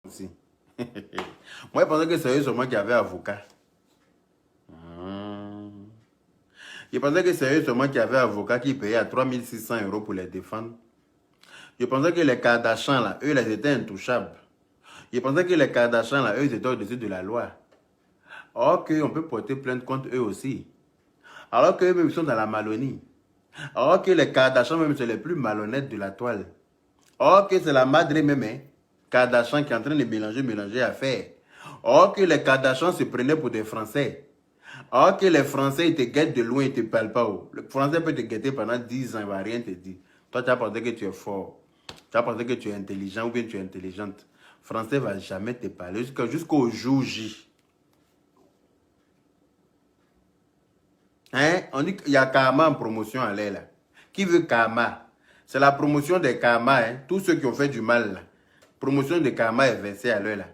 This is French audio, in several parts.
aussi. Moi, je pensais que c'est eux seulement qui avaient avocat. Je pensais que c'est eux seulement qui avaient avocat qui payaient à 3600 € pour les défendre. Je pensais que les Kardashians, là, eux, ils étaient intouchables. Je pensais que les Kardashians, là, eux, ils étaient au-dessus de la loi. Or qu'on peut porter plainte contre eux aussi. Alors qu'eux-mêmes, ils sont dans la malonie. Or que les Kardashians, même, c'est les plus malhonnêtes de la toile. Or que c'est la madre même, hein, Kardashian qui est en train de mélanger affaires. Or que les Kardashians se prenaient pour des Français. Or que les Français, ils te guettent de loin, ils ne te parlent pas. Le Français peut te guetter pendant 10 ans, il ne va rien te dire. Toi, tu as pensé que tu es fort. Tu as pensé que tu es intelligent ou bien tu es intelligente. Le Français ne va jamais te parler jusqu'au jour J. Hein? On dit qu'il y a Karma en promotion à l'air là. Qui veut Karma? C'est la promotion des Karma. Hein? Tous ceux qui ont fait du mal là. Promotion de Karma est versée à l'heure là.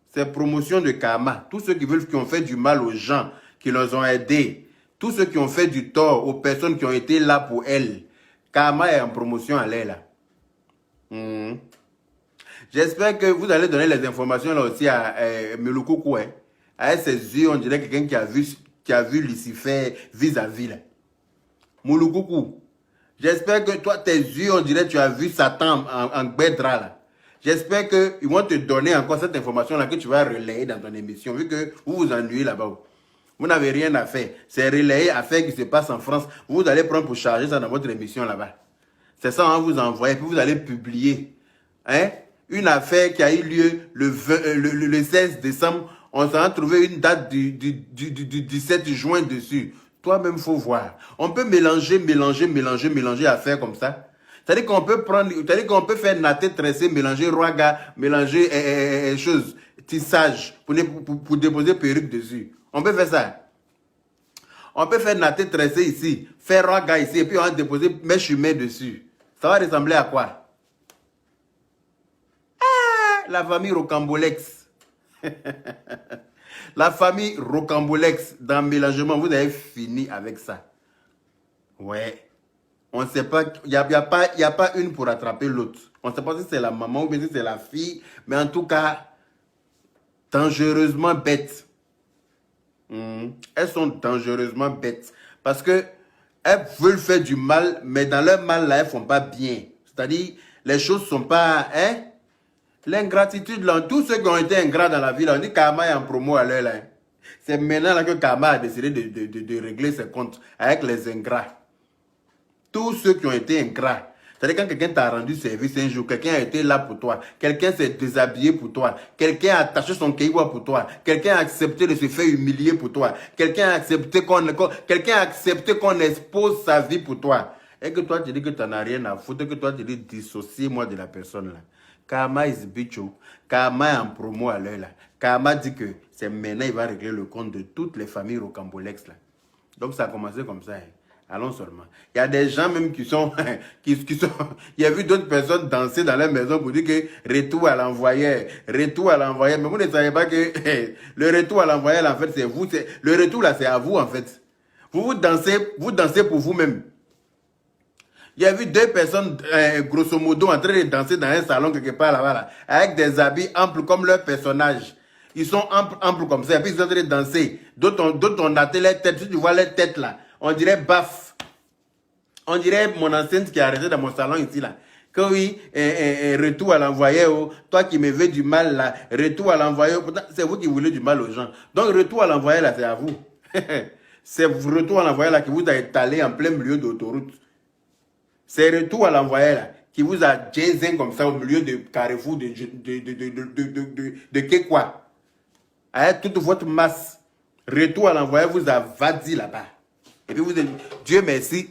C'est promotion de Karma. Tous ceux qui ont fait du mal aux gens, qui les ont aidés. Tous ceux qui ont fait du tort aux personnes qui ont été là pour elles. Karma est en promotion à l'air là. J'espère que vous allez donner les informations là aussi à Meloukoukou. Hein. À ses yeux, on dirait quelqu'un qui a vu Lucifer vis-à-vis là. Mouloukoukou. J'espère que toi, tes yeux, on dirait que tu as vu Satan en Bédra là. J'espère qu'ils vont te donner encore cette information-là que tu vas relayer dans ton émission, vu que vous vous ennuyez là-bas. Vous n'avez rien à faire. C'est relayer affaires qui se passent en France. Vous allez prendre pour charger ça dans votre émission là-bas. C'est ça, on vous envoie, puis vous allez publier. Hein? Une affaire qui a eu lieu le 16 décembre. On s'en a trouvé une date du 17 juin dessus. Toi-même, il faut voir. On peut mélanger affaires comme ça. C'est-à-dire qu'on peut prendre, c'est-à-dire qu'on peut faire natter, tresser, mélanger roaga, mélanger choses, tissage, pour déposer perruque dessus. On peut faire ça. On peut faire natter, tresser ici, faire roaga ici, et puis on va déposer mèche humaine dessus. Ça va ressembler à quoi? Ah, la famille Rocambolex. La famille Rocambolex, dans mélangement, vous avez fini avec ça. Ouais. On ne sait pas, il n'y a pas une pour attraper l'autre. On ne sait pas si c'est la maman ou bien si c'est la fille, mais en tout cas, dangereusement bêtes. Elles sont dangereusement bêtes. Parce que elles veulent faire du mal, mais dans leur mal, là, elles ne font pas bien. C'est-à-dire, les choses ne sont pas... Hein? L'ingratitude, là, tous ceux qui ont été ingrats dans la vie, là, on dit Karma est en promo à l'heure. Là. C'est maintenant là, que Karma a décidé de régler ses comptes avec les ingrats. Tous ceux qui ont été ingrats. C'est-à-dire quand quelqu'un t'a rendu service un jour, quelqu'un a été là pour toi, quelqu'un s'est déshabillé pour toi, quelqu'un a attaché son kéiwa pour toi, quelqu'un a accepté de se faire humilier pour toi, quelqu'un a accepté qu'on expose sa vie pour toi. Et que toi tu dis que tu n'en as rien à foutre, que toi tu dis dissocier-moi de la personne là. Karma is bicho. Karma est en promo à l'heure là. Karma dit que c'est maintenant il va régler le compte de toutes les familles rocambolex là. Donc ça a commencé comme ça. Hein. Allons seulement. Il y a des gens même qui sont... il y a vu d'autres personnes danser dans leur maison pour dire que retour à l'envoyeur. Retour à l'envoyeur. Mais vous ne savez pas que le retour à l'envoyeur, en fait, c'est vous. Le retour là, c'est à vous, en fait. Vous dansez pour vous-même. Il y a vu deux personnes, grosso modo, en train de danser dans un salon quelque part là-bas, là, avec des habits amples comme leur personnage. Ils sont amples comme ça, et puis ils sont en train de danser. D'autres ont daté leur tête. Si tu vois leur tête là, on dirait baf. On dirait mon enceinte qui est arrêtée dans mon salon ici là. Que oui, retour à l'envoyeur, toi qui me veux du mal là, retour à l'envoyeur, c'est vous qui voulez du mal aux gens. Donc retour à l'envoyeur là, c'est à vous. C'est retour à l'envoyeur là qui vous a étalé en plein milieu d'autoroute. C'est retour à l'envoyeur là qui vous a jazzé comme ça au milieu de carrefour de Kekwa. Avec toute votre masse. Retour à l'envoyeur vous a vadi là-bas. Et puis vous êtes, Dieu merci,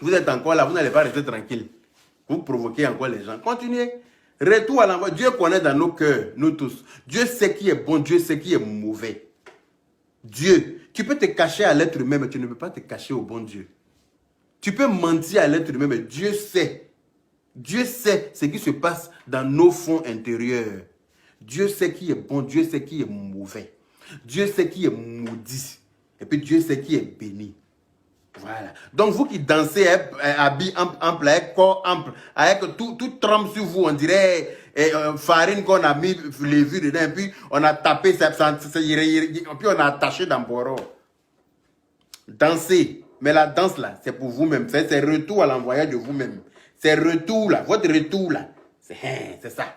vous êtes encore là, vous n'allez pas rester tranquille. Vous provoquez encore les gens. Continuez. Retour à l'envoyeur. Dieu connaît dans nos cœurs, nous tous. Dieu sait qui est bon, Dieu sait qui est mauvais. Dieu, tu peux te cacher à l'être humain, mais tu ne peux pas te cacher au bon Dieu. Tu peux mentir à l'être humain, mais Dieu sait. Dieu sait ce qui se passe dans nos fonds intérieurs. Dieu sait qui est bon, Dieu sait qui est mauvais. Dieu sait qui est maudit. Et puis Dieu sait qui est béni. Voilà. Donc vous qui dansez, habits amples, avec corps ample, avec tout trempe sur vous, on dirait et farine qu'on a mis les vues dedans, et puis on a tapé, puis on a attaché dans Boro. Dansez. Mais la danse là, c'est pour vous-même. C'est retour à l'envoyeur de vous-même. C'est retour là, votre retour là. C'est ça.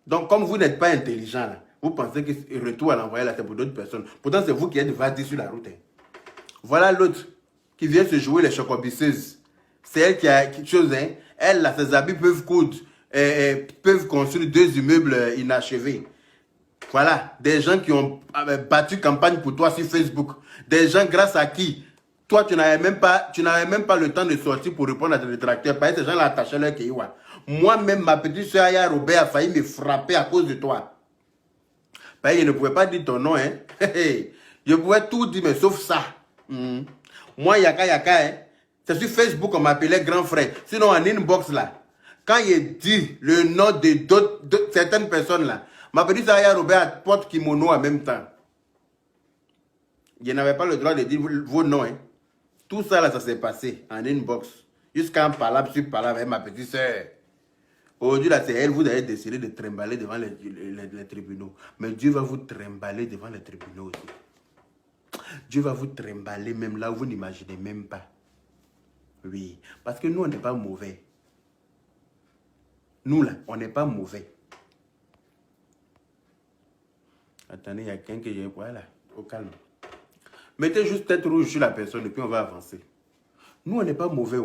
Donc, comme vous n'êtes pas intelligent là, vous pensez que le retour à l'envoyeur là, c'est pour d'autres personnes. Pourtant, c'est vous qui êtes vadis sur la route. Hein. Voilà l'autre qui vient se jouer les chocobisseuses. C'est elle qui a quelque chose. Hein. Elle là, ses habits peuvent coudre, peuvent construire 2 immeubles inachevés. Voilà, des gens qui ont battu campagne pour toi sur Facebook. Des gens grâce à qui toi, tu n'avais même pas le temps de sortir pour répondre à tes détracteurs. Parce que ces gens-là attachaient leur kéiwa. Moi-même, ma petite soeur Aya Robert a failli me frapper à cause de toi. Parce que je ne pouvais pas dire ton nom. Hein. Je pouvais tout dire, mais sauf ça. Moi, Yaka, hein, c'est sur Facebook qu'on m'appelait grand frère. Sinon, en inbox, là, quand il dit le nom de certaines personnes, là, ma petite soeur Aya Robert porte kimono en même temps. Je n'avais pas le droit de dire vos noms. Hein. Tout ça, là, ça s'est passé en inbox. Jusqu'à un palabre sur palabre avec ma petite soeur. Aujourd'hui, là, c'est elle, vous avez décidé de trimballer devant les tribunaux. Mais Dieu va vous trimballer devant les tribunaux aussi. Dieu va vous trimballer même là où vous n'imaginez même pas. Oui, parce que nous, on n'est pas mauvais. Nous, là, on n'est pas mauvais. Attendez, il y a quelqu'un que j'ai... Voilà, au calme. Mettez juste tête rouge sur la personne et puis on va avancer. Nous, on n'est pas mauvais.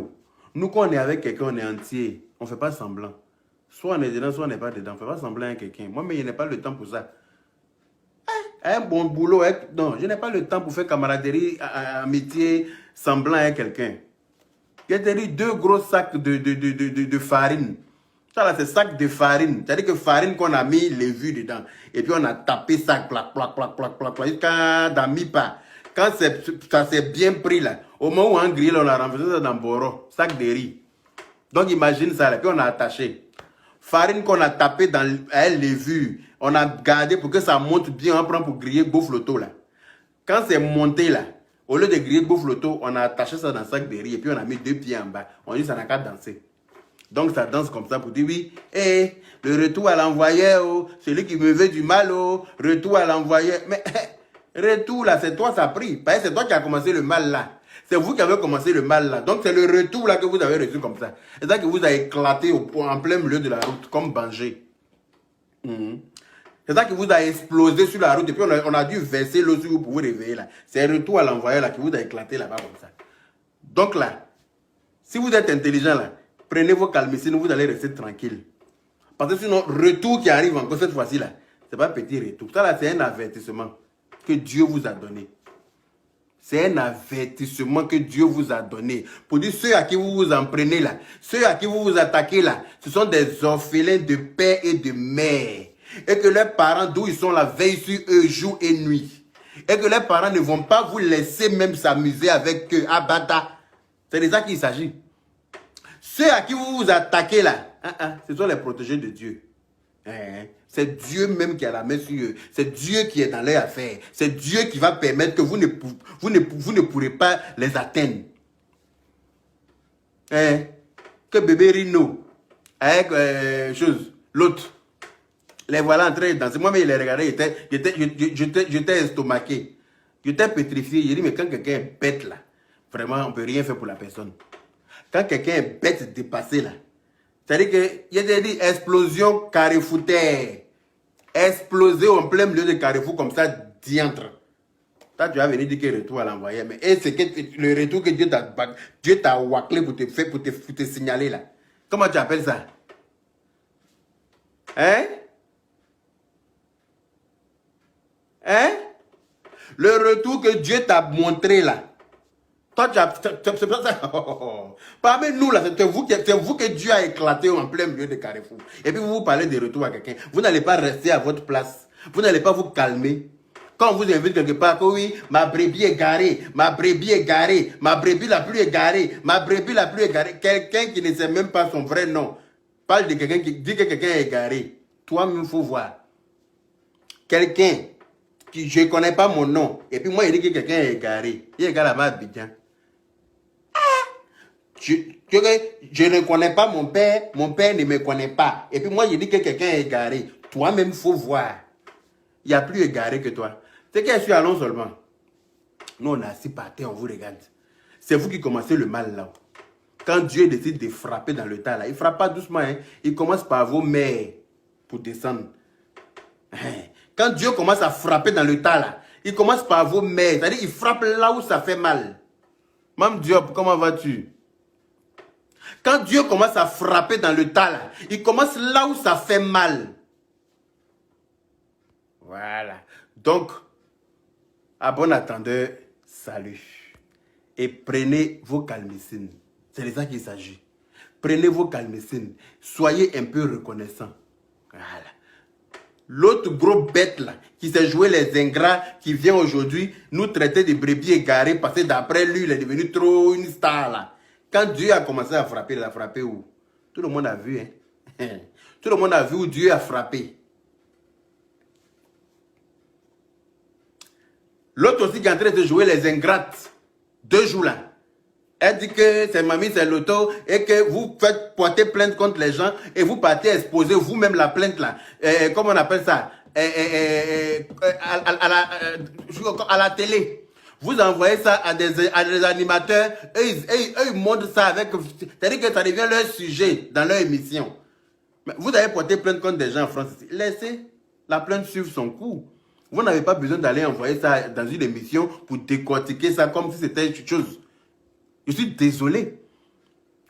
Nous, quand on est avec quelqu'un, on est entier. On ne fait pas semblant. Soit on est dedans, soit on n'est pas dedans. On ne fait pas semblant à quelqu'un. Moi, mais je n'ai pas le temps pour ça. Un bon boulot. Non, je n'ai pas le temps pour faire camaraderie, amitié, semblant à quelqu'un. Je te dis 2 gros sacs de farine. Ça là, c'est sac de farine. C'est-à-dire que farine qu'on a mis les vues dedans. Et puis on a tapé ça, plac, jusqu'à dans mi-pas. Quand ça s'est bien pris là, au moment où on grille, on a renversé ça dans Boro, sac de riz. Donc imagine ça là, puis on a attaché. Farine qu'on a tapé dans les vues, on a gardé pour que ça monte bien, on prend pour griller bouffe-loto là. Quand c'est monté là, au lieu de griller bouffe-loto, on a attaché ça dans le sac de riz et puis on a mis 2 pieds en bas. On dit ça n'a qu'à danser. Donc ça danse comme ça pour dire oui, le retour à l'envoyeur, oh, celui qui me veut du mal, oh, retour à l'envoyeur. Mais retour là, c'est toi ça prie. Parce que c'est toi qui as commencé le mal là. C'est vous qui avez commencé le mal là. Donc c'est le retour là que vous avez reçu comme ça. C'est ça que vous avez éclaté en plein milieu de la route comme Bangé. C'est ça qui vous a explosé sur la route et puis on a dû verser l'eau sur vous pour vous réveiller là. C'est le retour à l'envoyeur là qui vous a éclaté là-bas comme ça. Donc là, si vous êtes intelligent là, prenez vos calmes, sinon vous allez rester tranquille. Parce que sinon, retour qui arrive encore cette fois-ci là, c'est pas petit retour. Ça là, c'est un avertissement que Dieu vous a donné. C'est un avertissement que Dieu vous a donné. Pour dire ceux à qui vous vous en prenez là, ceux à qui vous vous attaquez là, ce sont des orphelins de père et de mère. Et que leurs parents, d'où ils sont la veille sur eux, jour et nuit. Et que leurs parents ne vont pas vous laisser même s'amuser avec eux. Abada. C'est de ça qu'il s'agit. Ceux à qui vous vous attaquez là, ce sont les protégés de Dieu. C'est Dieu même qui a la main sur eux. C'est Dieu qui est dans leurs affaires. C'est Dieu qui va permettre que vous ne pourrez pas les atteindre. Que bébé Rino, avec l'autre, les voilà en train de danser. Moi-même, il les regardait, j'étais estomaqué. J'étais pétrifié. J'ai dit, mais quand quelqu'un est bête là, vraiment, on ne peut rien faire pour la personne. Quand quelqu'un est bête, dépassé là, c'est-à-dire qu'il y a des explosions carrefoutaires. Exploser en plein milieu de carrefour comme ça, diantre. Toi, tu vas venir dire que le retour à l'envoyer. Mais c'est le retour que Dieu t'a waclé pour te signaler là. Comment tu appelles ça? Le retour que Dieu t'a montré là. Toi, c'est pas ça. Parmi nous, là, c'est vous que Dieu a éclaté en plein milieu de carrefour. Et puis, vous parlez de retour à quelqu'un. Vous n'allez pas rester à votre place. Vous n'allez pas vous calmer. Quand on vous invite quelque part, que oui, ma brebis est garée, ma brebis est garée, ma brebis la plus égarée, ma brebis la plus égarée. Quelqu'un qui ne sait même pas son vrai nom parle de quelqu'un qui dit que quelqu'un est égaré. Toi-même, il faut voir. Quelqu'un qui, je ne connais pas mon nom, et puis moi, il dit que quelqu'un est égaré. Il est égaré à ma Abidjan. je ne connais pas mon père ne me connaît pas. Et puis moi, je dis que quelqu'un est égaré. Toi-même, il faut voir. Il n'y a plus égaré que toi. C'est que je suis allons seulement. Nous, on est assis par terre, on vous regarde. C'est vous qui commencez le mal là. Quand Dieu décide de frapper dans le tas là, il ne frappe pas doucement. Hein. Il commence par vos mères pour descendre. Quand Dieu commence à frapper dans le tas là, il commence par vos mères. C'est-à-dire qu'il frappe là où ça fait mal. Mme Diop, comment vas-tu? Quand Dieu commence à frapper dans le tas là, il commence là où ça fait mal. Voilà. Donc, à bon attendeur, salut. Et prenez vos calmicines. C'est de ça qu'il s'agit. Prenez vos calmicines. Soyez un peu reconnaissants. Voilà. L'autre gros bête là, qui s'est joué les ingrats, qui vient aujourd'hui nous traiter de brebis égarés, parce que d'après lui, il est devenu trop une star là. Quand Dieu a commencé à frapper, il a frappé où? Tout le monde a vu, hein. Tout le monde a vu où Dieu a frappé. L'autre aussi qui est en train de jouer les ingrates, 2 jours là. Elle dit que c'est mamie, c'est l'auto, et que vous faites porter plainte contre les gens, et vous partez exposer vous-même la plainte là. Comment on appelle ça? À la télé. Vous envoyez ça à des animateurs, eux, ils montrent ça avec... C'est-à-dire que ça devient leur sujet dans leur émission. Mais vous avez porté plainte contre des gens en France. Laissez la plainte suivre son cours. Vous n'avez pas besoin d'aller envoyer ça dans une émission pour décortiquer ça comme si c'était une chose. Je suis désolé.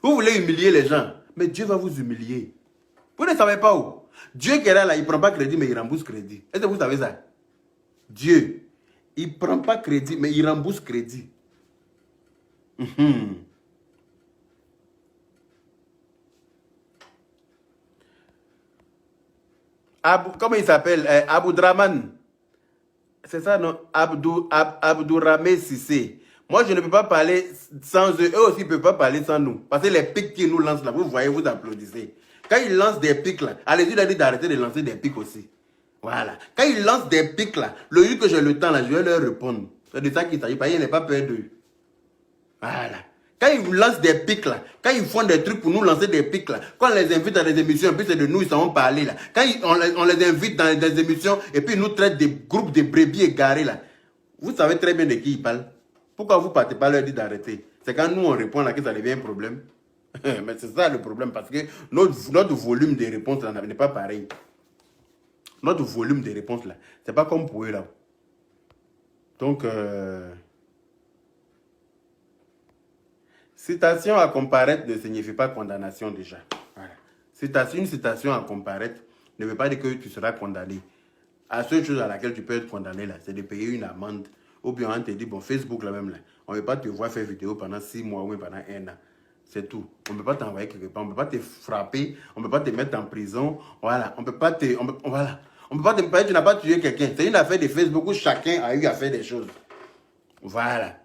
Vous voulez humilier les gens, mais Dieu va vous humilier. Vous ne savez pas où. Dieu qui est là, il ne prend pas crédit, mais il rembourse crédit. Est-ce que vous savez ça? Dieu, il ne prend pas crédit, mais il rembourse crédit. Comment il s'appelle? Aboudraman. C'est ça, non? Abdourahmé Sissé. Moi, je ne peux pas parler sans eux. Eux aussi ne peuvent pas parler sans nous. Parce que les pics qu'ils nous lancent là, vous voyez, vous applaudissez. Quand ils lancent des pics là, allez-y, il a dit d'arrêter de lancer des pics aussi. Voilà. Quand ils lancent des pics là, le lieu que j'ai le temps là, je vais leur répondre. C'est de ça qu'il s'agit. Parce qu'il n'est pas peur d'eux. Voilà. Quand ils lancent des pics là, quand ils font des trucs pour nous lancer des pics là, quand on les invite dans des émissions, et puis c'est de nous, ils s'en vont parler là. Quand on les invite dans des émissions, et puis ils nous traitent des groupes de brebis égarés là. Vous savez très bien de qui ils parlent. Pourquoi vous ne partez pas leur dire d'arrêter? C'est quand nous on répond là que ça devient un problème. Mais c'est ça le problème, parce que notre volume de réponses là n'est pas pareil. Notre volume de réponses là, c'est pas comme pour eux là. Donc, citation à comparaître ne signifie pas condamnation déjà. Voilà. Une citation à comparaître ne veut pas dire que tu seras condamné. La seule chose à laquelle tu peux être condamné là, c'est de payer une amende. Ou bien on te dit, bon, Facebook là même là, on ne veut pas te voir faire vidéo pendant 6 mois ou pendant 1 an. C'est tout. On ne peut pas t'envoyer quelque part, on ne peut pas te frapper, on ne peut pas te mettre en prison. Voilà, on ne peut pas te... voilà. On ne peut pas te parler, tu n'as pas tué quelqu'un. C'est une affaire de Facebook où chacun a eu à faire des choses. Voilà.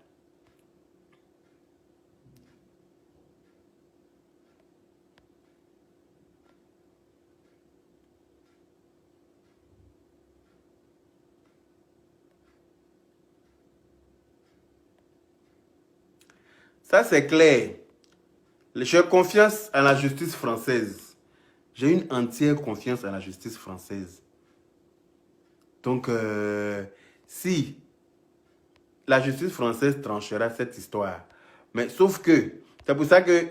Ça, c'est clair. J'ai confiance en la justice française. J'ai une entière confiance en la justice française. Donc, si la justice française tranchera cette histoire, mais sauf que, c'est pour ça que...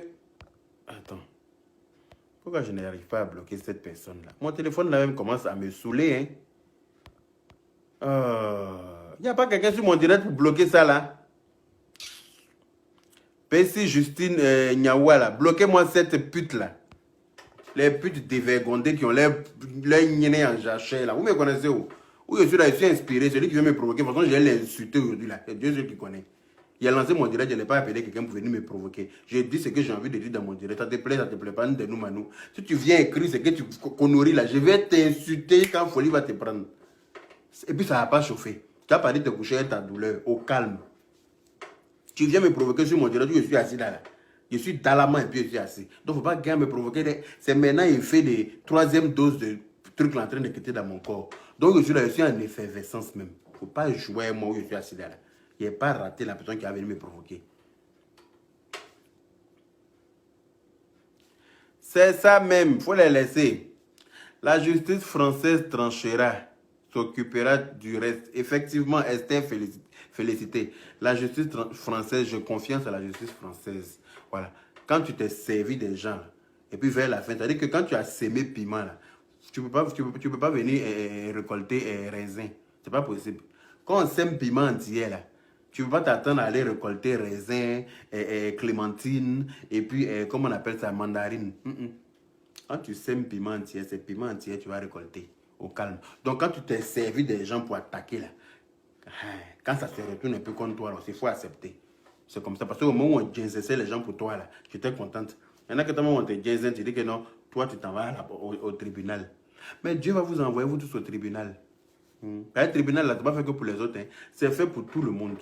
Attends. Pourquoi je n'arrive pas à bloquer cette personne-là? Mon téléphone là même commence à me saouler. Il n'y a pas quelqu'un sur mon direct pour bloquer ça là? Pessi Justine Niawa, bloquez-moi cette pute là. Les putes dévergondées qui ont l'air niainé en jachère là. Vous me connaissez où? Où je suis là, je suis inspiré. Celui qui veut me provoquer, de toute façon, je vais l'insulter aujourd'hui là. C'est Dieu seul qui connaît. Il a lancé mon direct, je n'ai pas appelé quelqu'un pour venir me provoquer. J'ai dit ce que j'ai envie de dire dans mon direct. Ça te plaît, pas, de nous, Manou. Si tu viens écrire ce que tu conneries là, je vais t'insulter quand folie va te prendre. Et puis ça ne va pas chauffer. Tu n'as pas dit de te coucher avec ta douleur, au calme. Tu viens me provoquer sur mon direct, je suis assis là. Je suis dans la main et puis je suis assis. Donc, il ne faut pas gagner me provoquer. C'est maintenant il fait des 3e doses de trucs en train de quitter dans mon corps. Donc, je suis en effervescence même. Il ne faut pas jouer moi où je suis assis là. Il n'est pas raté la personne qui a venu me provoquer. C'est ça même, il faut les laisser. La justice française tranchera, s'occupera du reste. Effectivement, Esther, félicité. La justice française, je confiance à la justice française. Voilà. Quand tu t'es servi des gens, là, et puis vers la fin, c'est-à-dire que quand tu as sémé piment, là, tu ne peux pas venir récolter raisin. C'est pas possible. Quand on sème piment entier, là, tu ne peux pas t'attendre à aller récolter raisin, clémentine, et puis, comment on appelle ça, mandarine. Quand tu sèmes piment entier, c'est piment entier, tu vas récolter au calme. Donc, quand tu t'es servi des gens pour attaquer, là, quand ça se retourne un peu contre toi, il faut accepter. C'est comme ça. Parce qu'au moment où on ginzait les gens pour toi, là, tu étais contente. Il y en a qui, au moment où on te ginzait, tu dis que non, toi, tu t'en vas au tribunal. Mais Dieu va vous envoyer, vous tous, au tribunal. Le tribunal, là, ce n'est pas fait que pour les autres. Hein. C'est fait pour tout le monde.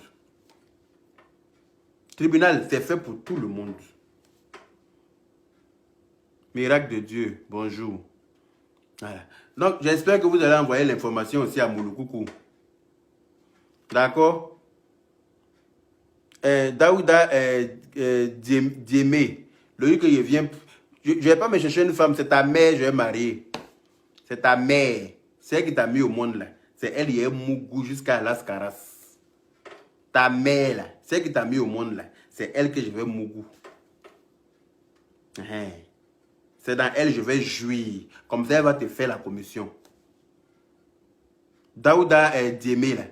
Tribunal, c'est fait pour tout le monde. Miracle de Dieu, bonjour. Voilà. Donc, j'espère que vous allez envoyer l'information aussi à Mouloukoukou. D'accord? Daouda Diémé, le jour que je viens, je ne vais pas me chercher une femme, c'est ta mère, je vais marier. C'est ta mère. C'est elle qui t'a mis au monde là. C'est elle qui est Mougou jusqu'à Las Caras. Ta mère là, c'est elle qui t'a mis au monde là. C'est elle que je vais Mougou. C'est dans elle que je vais jouir. Comme ça, elle va te faire la commission. Daouda Diémé là,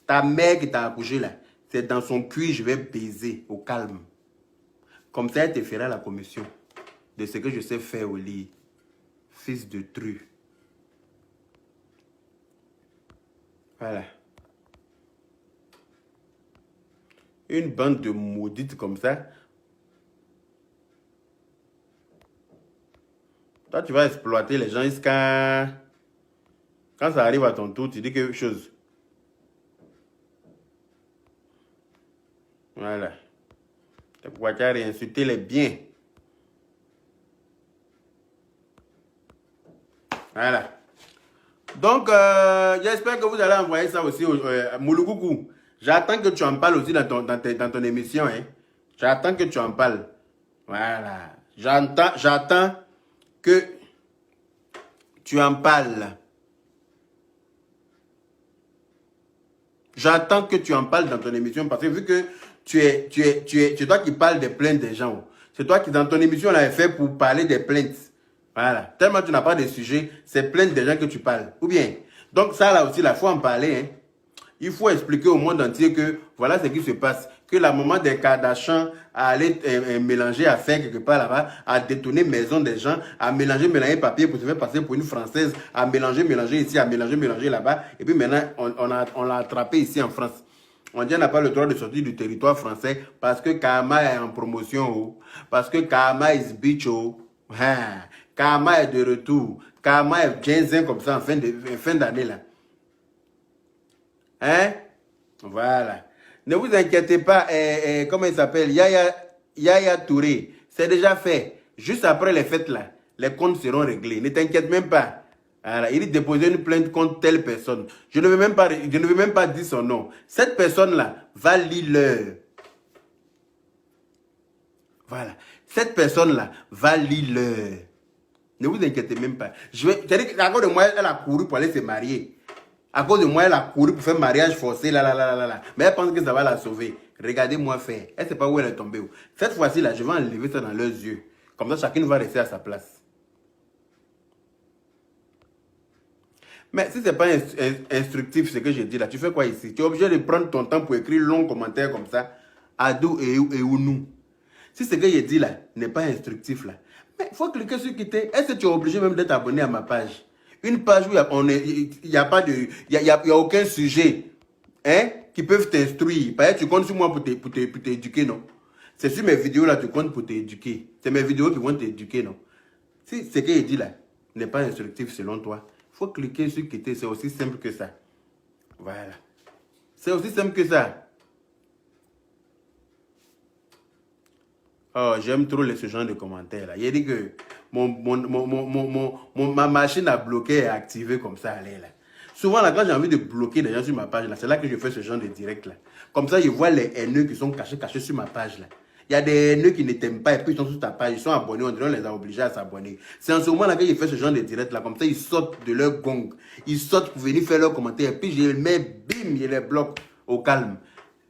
ta mère qui t'a accouché là, c'est dans son cuir je vais baiser au calme. Comme ça, elle te fera la commission de ce que je sais faire au lit. Fils de tru. Voilà. Une bande de maudites comme ça. Toi, tu vas exploiter les gens jusqu'à... Quand ça arrive à ton tour, tu dis quelque chose. Voilà. Tu pourquoi tu as réinsulté les biens. Voilà. Donc, j'espère que vous allez envoyer ça aussi à Mouloukoukou. J'attends que tu en parles aussi dans ton émission. Hein. J'attends que tu en parles. Voilà. J'attends que tu en parles. J'attends que tu en parles dans ton émission parce que vu que c'est toi qui parles des plaintes des gens. C'est toi qui, dans ton émission, l'as fait pour parler des plaintes. Voilà. Tellement tu n'as pas de sujet, c'est plaintes des gens que tu parles. Ou bien. Donc ça, là aussi, il faut en parler. Hein. Il faut expliquer au monde entier que voilà ce qui se passe. Que la maman des Kardashians a allé mélanger, à faire quelque part là-bas, à détourner maison des gens, à mélanger papier pour se faire passer pour une Française, à mélanger ici, à mélanger là-bas. Et puis maintenant, on l'a attrapé ici en France. On dit qu'on n'a pas le droit de sortir du territoire français parce que Kama est en promotion. Oh. Parce que Kama is bitch. Oh. Kama est de retour. Kama est bien comme ça en fin d'année là. Hein? Voilà. Ne vous inquiétez pas, comment il s'appelle? Yaya Touré. C'est déjà fait. Juste après les fêtes là, les comptes seront réglés. Ne t'inquiète même pas. Voilà. Il dit déposer une plainte contre telle personne. Je ne veux même pas dire son nom. Cette personne-là va lire. Voilà. Cette personne-là va lire. Ne vous inquiétez même pas. C'est-à-dire qu'à cause de moi, elle a couru pour aller se marier. À cause de moi, elle a couru pour faire mariage forcé, là. Mais elle pense que ça va la sauver. Regardez-moi faire. Elle ne sait pas où elle est tombée. Cette fois-ci, là, je vais enlever ça dans leurs yeux. Comme ça, chacun va rester à sa place. Mais si ce n'est pas instructif, ce que je dis là, tu fais quoi ici? Tu es obligé de prendre ton temps pour écrire long commentaire comme ça. Adou et nous. Si ce que je dis là n'est pas instructif là, mais il faut cliquer sur quitter. Est-ce que tu es obligé même d'être abonné à ma page? Une page où il n'y a pas de, il y a aucun sujet hein, qui peuvent t'instruire. Par exemple, tu comptes sur moi pour t'éduquer, non? C'est sur mes vidéos là, tu comptes pour t'éduquer. C'est mes vidéos qui vont t'éduquer, non? Si ce que je dis là n'est pas instructif selon toi, il faut cliquer sur quitter. C'est aussi simple que ça. Voilà. C'est aussi simple que ça. Oh, j'aime trop ce genre de commentaires là. Il dit que ma machine à bloquer est activée comme ça. Allez, là. Souvent, là, quand j'ai envie de bloquer des gens sur ma page, là, c'est là que je fais ce genre de direct là. Comme ça, je vois les haineux qui sont cachés sur ma page là. Il y a des haineux qui ne t'aiment pas et puis ils sont sur ta page, ils sont abonnés, on dirait on les a obligés à s'abonner. C'est en ce moment-là qu'ils font ce genre de direct là, comme ça ils sortent de leur gong, ils sortent pour venir faire leurs commentaires et puis je les mets, bim, je les bloque au calme.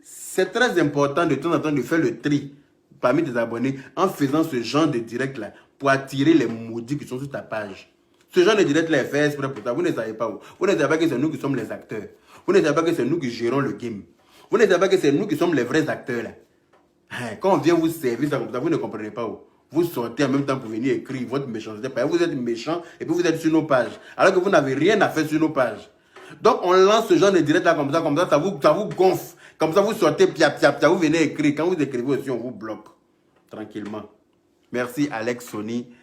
C'est très important de temps en temps de faire le tri parmi tes abonnés en faisant ce genre de direct là pour attirer les maudits qui sont sur ta page. Ce genre de direct là est fait exprès pour toi, vous ne savez pas où. Vous ne savez pas que c'est nous qui sommes les acteurs. Vous ne savez pas que c'est nous qui gérons le game. Vous ne savez pas que c'est nous qui sommes les vrais acteurs là. Quand on vient vous servir ça comme ça, vous ne comprenez pas où. Vous sortez en même temps pour venir écrire votre méchanceté. Vous êtes méchant et puis vous êtes sur nos pages. Alors que vous n'avez rien à faire sur nos pages. Donc on lance ce genre de direct là comme ça vous gonfle. Comme ça vous sortez, vous venez écrire. Quand vous écrivez aussi, on vous bloque. Tranquillement. Merci Alex Sony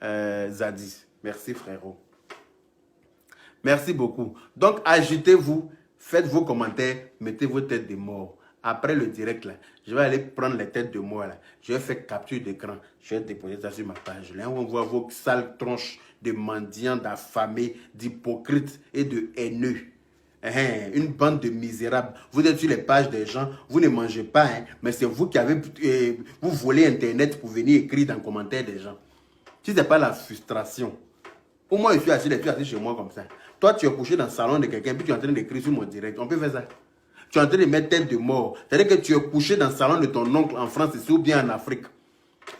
Zadis. Merci frérot. Merci beaucoup. Donc agitez-vous, faites vos commentaires, mettez vos têtes de mort. Après le direct là, je vais aller prendre les têtes de mort là. Je vais faire capture d'écran. Je vais déposer ça sur ma page. Là, on voit vos sales tronches de mendiants, d'affamés, d'hypocrites et de haineux. Une bande de misérables. Vous êtes sur les pages des gens, vous ne mangez pas, hein, mais c'est vous qui avez vous volez Internet pour venir écrire dans les commentaires des gens. Si ce n'est pas la frustration. Pour moi, je suis assis chez moi comme ça. Toi, tu es couché dans le salon de quelqu'un, puis tu es en train d'écrire sur mon direct. On peut faire ça. Tu es en train de mettre tête de mort. C'est-à-dire que tu es couché dans le salon de ton oncle en France ou bien en Afrique.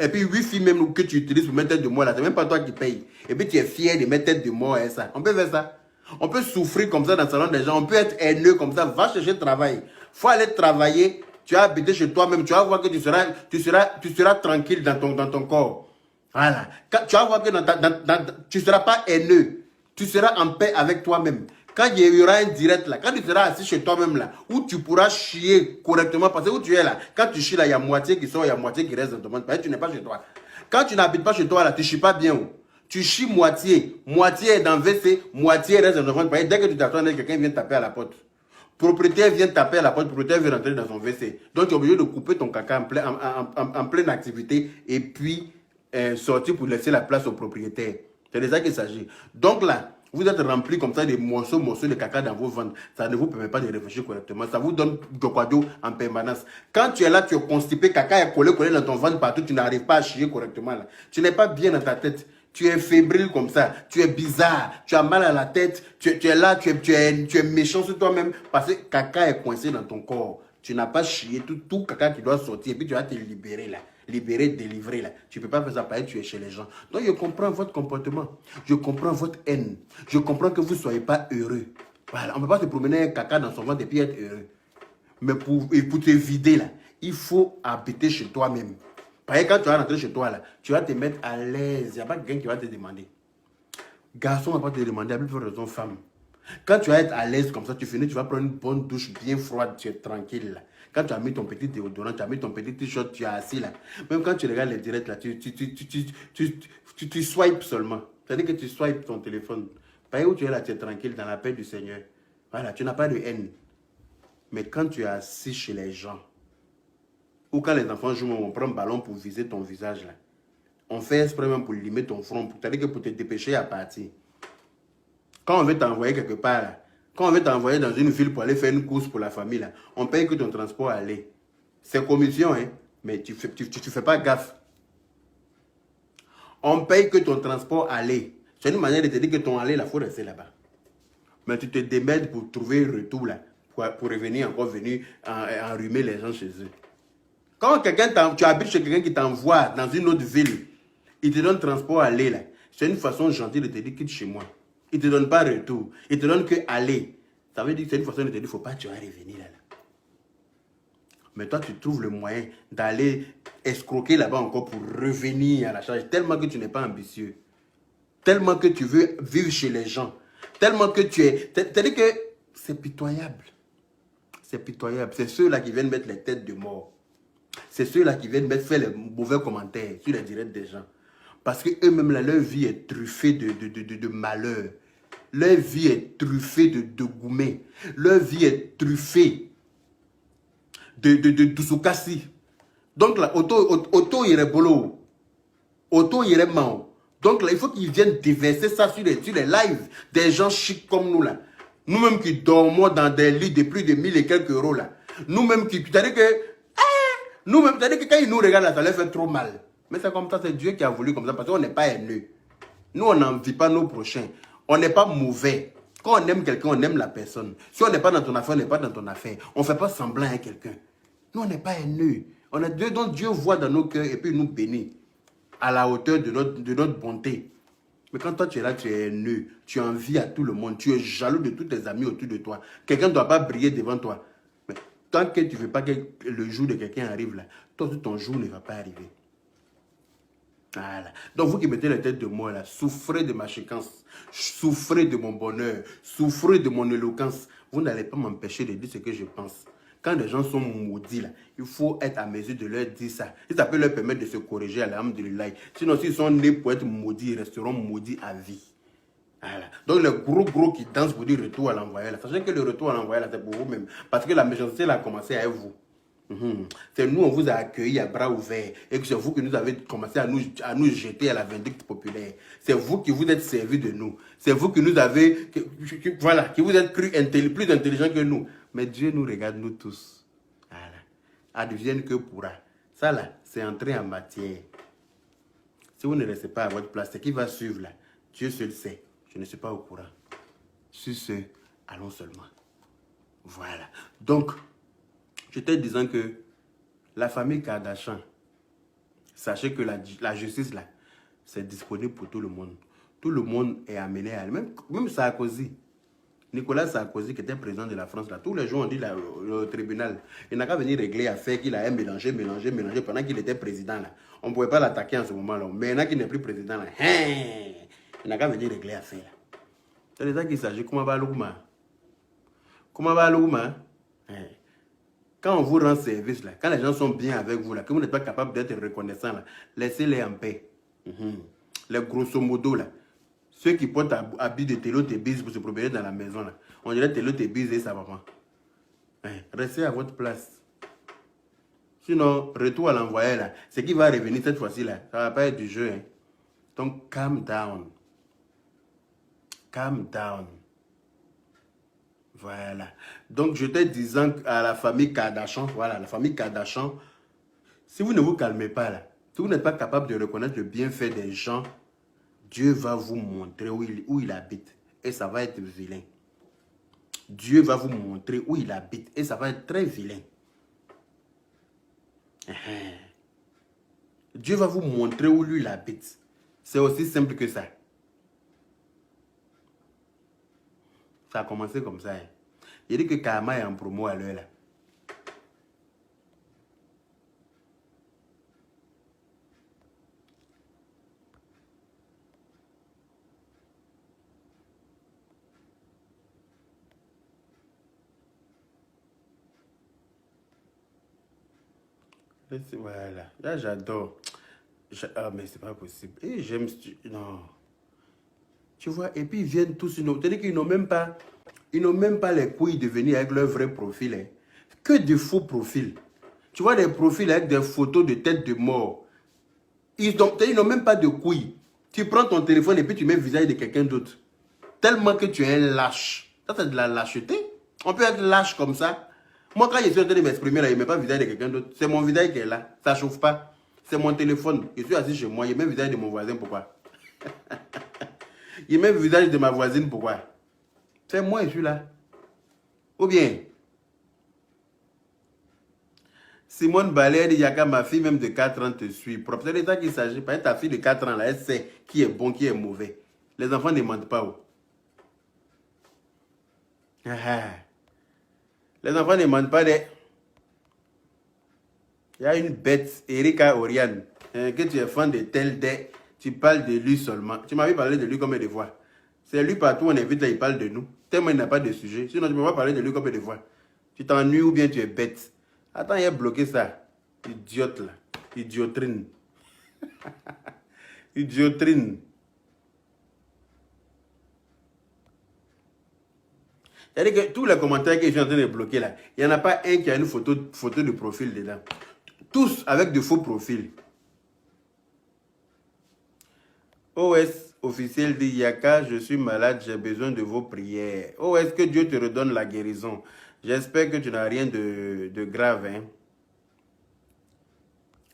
Et puis, Wi-Fi même que tu utilises pour mettre tête de mort là, c'est même pas toi qui payes. Et puis, tu es fier de mettre tête de mort et ça. On peut faire ça. On peut souffrir comme ça dans le salon des gens. On peut être haineux comme ça. Va chercher le travail. Il faut aller travailler. Tu vas habiter chez toi-même. Tu vas voir que tu seras tranquille dans ton corps. Voilà. Tu vas voir que tu ne seras pas haineux. Tu seras en paix avec toi-même. Quand il y aura un direct là, quand tu seras assis chez toi-même là, où tu pourras chier correctement, parce que où tu es là, quand tu chies là, il y a moitié qui sort, il y a moitié qui reste dans ton monde. Parce que tu n'es pas chez toi. Quand tu n'habites pas chez toi là, tu ne chies pas bien où. Tu chies moitié est dans le WC, moitié reste dans ton monde. Dès que tu t'attends, quelqu'un vient taper à la porte. Propriétaire vient taper à la porte, propriétaire vient rentrer dans son WC. Donc tu es obligé de couper ton caca en pleine activité et puis sortir pour laisser la place au propriétaire. C'est de ça qu'il s'agit. Donc là, vous êtes rempli comme ça de morceaux de caca dans vos ventres. Ça ne vous permet pas de réfléchir correctement. Ça vous donne du quadio en permanence. Quand tu es là, tu es constipé, caca est collé dans ton ventre partout, tu n'arrives pas à chier correctement. Là. Tu n'es pas bien dans ta tête. Tu es fébrile comme ça. Tu es bizarre. Tu as mal à la tête. Tu es là, tu es méchant sur toi-même parce que caca est coincé dans ton corps. Tu n'as pas chié tout caca qui doit sortir. Et puis tu vas te libérer là. Libérer, délivrer là. Tu ne peux pas faire ça pareil, tu es chez les gens. Donc je comprends votre comportement. Je comprends votre haine. Je comprends que vous ne soyez pas heureux. Voilà. On ne peut pas se promener un caca dans son ventre et puis être heureux. Mais pour te vider là, il faut habiter chez toi-même. Parce que quand tu vas rentrer chez toi là, tu vas te mettre à l'aise. Il n'y a pas quelqu'un qui va te demander. Garçon ne va pas te demander, à plus forte raison femme. Quand tu vas être à l'aise comme ça, tu finis, tu vas prendre une bonne douche bien froide, tu es tranquille là. Quand tu as mis ton petit déodorant, tu as mis ton petit t-shirt, tu es assis là. Même quand tu regardes les directs là, tu swipes seulement. C'est-à-dire que tu swipes ton téléphone. Pas où tu es là, tu es tranquille dans la paix du Seigneur. Voilà, tu n'as pas de haine. Mais quand tu es assis chez les gens, ou quand les enfants jouent, on prend un ballon pour viser ton visage là. On fait exprès même pour limer ton front, c'est-à-dire que pour te dépêcher à partir. Quand on veut t'envoyer quelque part là, quand on veut t'envoyer dans une ville pour aller faire une course pour la famille, là, on paye que ton transport à aller. C'est commission, hein, mais tu fais pas gaffe. On paye que ton transport à aller. C'est une manière de te dire que ton aller, il faut rester là-bas. Mais tu te démerdes pour trouver un retour, là, pour revenir encore venir enrhumer les gens chez eux. Quand tu habites chez quelqu'un qui t'envoie dans une autre ville, il te donne transport à aller, là. C'est une façon gentille de te dire quitte chez moi. Il ne te donne pas retour. Il te donne que aller. Ça veut dire que c'est une façon de te dire, il ne faut pas que tu vas revenir là. Mais toi, tu trouves le moyen d'aller escroquer là-bas encore pour revenir à la charge. Tellement que tu n'es pas ambitieux. Tellement que tu veux vivre chez les gens. Tellement que tu es... C'est-à-dire que c'est pitoyable. C'est pitoyable. C'est ceux-là qui viennent mettre les têtes de mort. C'est ceux-là qui viennent faire les mauvais commentaires sur les directs des gens. Parce qu'eux-mêmes, leur vie est truffée de malheur. Leur vie est truffée de gourmet. Leur vie est truffée de soukassi. Donc là, auto irait bolo. Auto irait mao. Donc là, il faut qu'ils viennent déverser ça sur les lives des gens chics comme nous là. Nous-mêmes qui dormons dans des lits de plus de 1000 et quelques euros là. Nous-mêmes qui... C'est-à-dire que... Nous-mêmes, c'est-à-dire que quand ils nous regardent là, ça leur fait trop mal. Mais c'est comme ça, c'est Dieu qui a voulu comme ça, parce qu'on n'est pas haineux. Nous, on n'envie pas nos prochains. On n'est pas mauvais. Quand on aime quelqu'un, on aime la personne. Si on n'est pas dans ton affaire, on n'est pas dans ton affaire. On ne fait pas semblant à quelqu'un. Nous, on n'est pas haineux. On est Dieu, donc Dieu voit dans nos cœurs et puis il nous bénit à la hauteur de notre bonté. Mais quand toi, tu es là, tu es haineux, tu envies à tout le monde, tu es jaloux de tous tes amis autour de toi. Quelqu'un ne doit pas briller devant toi. Mais tant que tu ne veux pas que le jour de quelqu'un arrive là, toi, ton jour ne va pas arriver. Voilà. Donc vous qui mettez la tête de moi là, souffrez de ma séquence, souffrez de mon bonheur, souffrez de mon éloquence. Vous n'allez pas m'empêcher de dire ce que je pense. Quand les gens sont maudits là, il faut être à mesure de leur dire ça. Si ça peut leur permettre de se corriger à l'âme de l'œil. Sinon, s'ils sont nés pour être maudits, ils resteront maudits à vie. Voilà. Donc les gros qui dansent pour dire retour à l'envoyé là. Sachez que le retour à l'envoyé là, c'est pour vous-même. Parce que la méchanceté là a commencé avec vous. C'est nous, on vous a accueillis à bras ouverts et que c'est vous qui nous avez commencé à nous jeter à la vindicte populaire. C'est vous qui vous êtes servis de nous. C'est vous qui nous avez, voilà, qui vous êtes cru plus intelligent que nous. Mais Dieu nous regarde, nous tous. Voilà. Advienne que pourra. Ça là, c'est entrer en matière. Si vous ne restez pas à votre place, ce qui va suivre là, Dieu seul sait. Je ne suis pas au courant. Sur ce, allons seulement. Voilà. Donc, j'étais disant que la famille Kardashian, sachez que la justice, là, c'est disponible pour tout le monde. Tout le monde est amené à aller. Même Sarkozy, Nicolas Sarkozy, qui était président de la France, là, tous les jours, on dit là, le tribunal, il n'a qu'à venir régler affaire qu'il a mélangé pendant qu'il était président. Là. On ne pouvait pas l'attaquer en ce moment-là. Mais maintenant qu'il n'est plus président, là, il n'a qu'à venir régler affaire. C'est de ça qu'il s'agit. Comment va l'Ouma? Comment va l'Ouma? Quand on vous rend service, là, quand les gens sont bien avec vous, là, que vous n'êtes pas capable d'être reconnaissant, là, laissez-les en paix. Les grosso modo, là, ceux qui portent habits de télo-tébise pour se promener dans la maison, là, on dirait télo-tébise et sa maman. Restez à votre place. Sinon, retour à l'envoyé, là, ce qui va revenir cette fois-ci, là, ça ne va pas être du jeu. Donc, calm down. Calm down. Voilà. Donc, je te disant à la famille Kardashian, voilà, la famille Kardashian, si vous ne vous calmez pas là, si vous n'êtes pas capable de reconnaître le bienfait des gens, Dieu va vous montrer où il habite. Et ça va être vilain. Dieu va vous montrer où il habite. Et ça va être très vilain. Dieu va vous montrer où lui il habite. C'est aussi simple que ça. Ça a commencé comme ça. Il dit que Karma est en promo à l'heure là. Voilà. Là, j'adore. Ah, mais c'est pas possible. Et j'aime... Non. Tu vois, et puis ils viennent tous... C'est-à-dire qu'ils n'ont même pas... Ils n'ont même pas les couilles de venir avec leur vrai profil. Hein. Que de faux profils. Tu vois des profils avec des photos de tête de mort. Ils n'ont même pas de couilles. Tu prends ton téléphone et puis tu mets le visage de quelqu'un d'autre. Tellement que tu es un lâche. Ça, c'est de la lâcheté. On peut être lâche comme ça. Moi, quand je suis en train de m'exprimer là, il ne met pas le visage de quelqu'un d'autre. C'est mon visage qui est là. Ça ne chauffe pas. C'est mon téléphone. Je suis assis chez moi. Il met le visage de mon voisin. Pourquoi? Il met le visage de ma voisine. Pourquoi? C'est moi, je suis là. Ou bien, Simone Ballet dit, Yaka, ma fille même de 4 ans te suit. C'est de ça qu'il s'agit. Parce que ta fille de 4 ans, là, elle sait qui est bon, qui est mauvais. Les enfants ne mentent pas. Oh. Les enfants ne mentent pas. Il y a une bête, Erika Oriane, que tu es fan de tel dé. Tu parles de lui seulement. Tu m'avais parlé de lui combien de fois? C'est lui partout, on invite, là, il parle de nous. Tellement il n'a pas de sujet. Sinon, tu ne peux pas parler de lui combien de fois? Tu t'ennuies ou bien tu es bête. Attends, il a bloqué ça. Idiote là. Idiotrine. Idiotrine. C'est-à-dire que tous les commentaires que je suis en train de bloquer là, il n'y en a pas un qui a une photo de profil dedans. Tous avec de faux profils. OS officiel dit Yaka, je suis malade, j'ai besoin de vos prières. OS, que Dieu te redonne la guérison. J'espère que tu n'as rien de grave. Hein?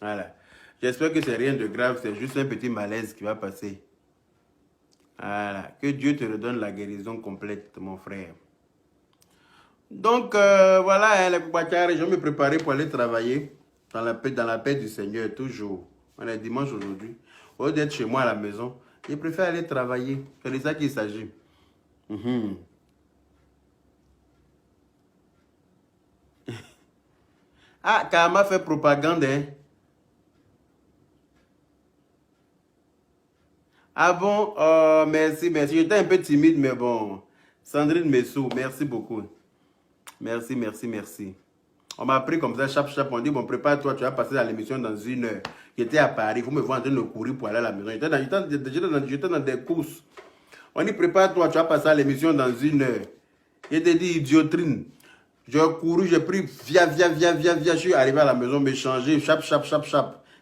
Voilà. J'espère que c'est rien de grave, c'est juste un petit malaise qui va passer. Voilà. Que Dieu te redonne la guérison complète, mon frère. Donc, voilà, hein, les Koubachari, je vais me préparer pour aller travailler dans la paix du Seigneur, toujours. On est dimanche aujourd'hui. Au lieu d'être chez moi à la maison, je préfère aller travailler. C'est de ça qu'il s'agit. Ah, Kama fait propagande, hein. Ah bon, merci, merci. J'étais un peu timide, mais bon. Sandrine Messou, merci beaucoup. Merci, merci, merci. On m'a appris comme ça, chap, on dit, bon, prépare-toi, tu vas passer à l'émission dans 1 heure. J'étais à Paris, il faut me voir en train de courir pour aller à la maison. J'étais dans des courses. On dit, prépare-toi, tu vas passer à l'émission dans 1 heure. J'étais dit, idiotrine. J'ai couru, j'ai pris, via, je suis arrivé à la maison, me changer, chap.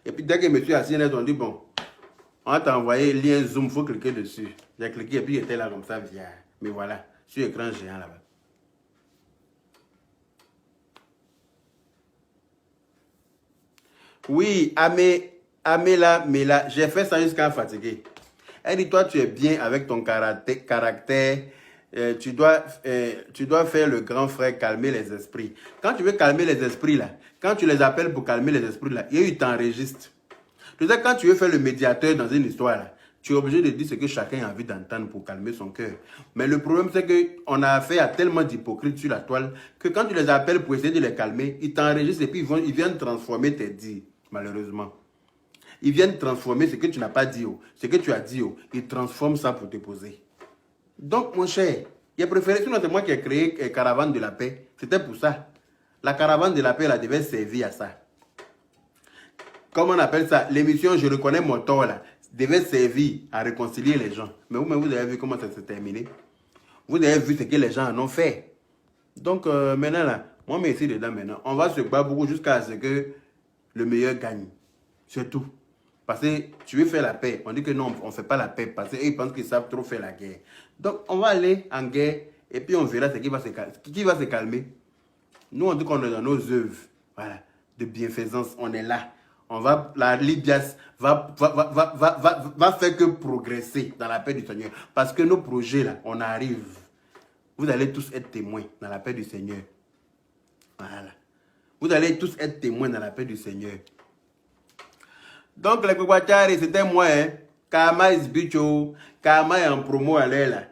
Et puis dès que je me suis assis, on dit, bon, on t'a envoyé le lien Zoom, il faut cliquer dessus. J'ai cliqué et puis il était là comme ça, via. Mais voilà, sur écran géant là-bas. Oui, Amela, j'ai fait ça jusqu'à fatiguer. Elle dit, toi, tu es bien avec ton caractère. Tu dois faire le grand frère, calmer les esprits. Quand tu veux calmer les esprits, là, quand tu les appelles pour calmer les esprits, là, ils t'enregistrent. Tu sais, quand tu veux faire le médiateur dans une histoire, là, tu es obligé de dire ce que chacun a envie d'entendre pour calmer son cœur. Mais le problème, c'est qu'on a affaire à tellement d'hypocrites sur la toile que quand tu les appelles pour essayer de les calmer, ils t'enregistrent et puis ils viennent transformer tes dits, malheureusement. Ils viennent transformer ce que tu n'as pas dit, ce que tu as dit, ils transforment ça pour te poser. Donc, mon cher, il a préféré, sinon c'est moi qui ai créé Caravane de la paix. C'était pour ça. La Caravane de la paix, elle devait servir à ça. Comment on appelle ça? L'émission Je reconnais mon tort, là, devait servir à réconcilier les gens. Mais vous avez vu comment ça s'est terminé. Vous avez vu ce que les gens en ont fait. Donc, maintenant, là, moi, mais ici, dedans, maintenant, on va se battre beaucoup jusqu'à ce que le meilleur gagne. C'est tout. Parce que tu veux faire la paix. On dit que non, on ne fait pas la paix parce qu'ils pensent qu'ils savent trop faire la guerre. Donc, on va aller en guerre et puis on verra ce qui va se calmer. Nous, on dit qu'on est dans nos œuvres, voilà, de bienfaisance. On est là. La Libias va faire que progresser dans la paix du Seigneur. Parce que nos projets, là, on arrive. Vous allez tous être témoins dans la paix du Seigneur. Voilà. Vous allez tous être témoins dans la paix du Seigneur. Donc, les Koubachari, c'était moi, hein. Kama is bicho. Kama est en promo à l'air, là.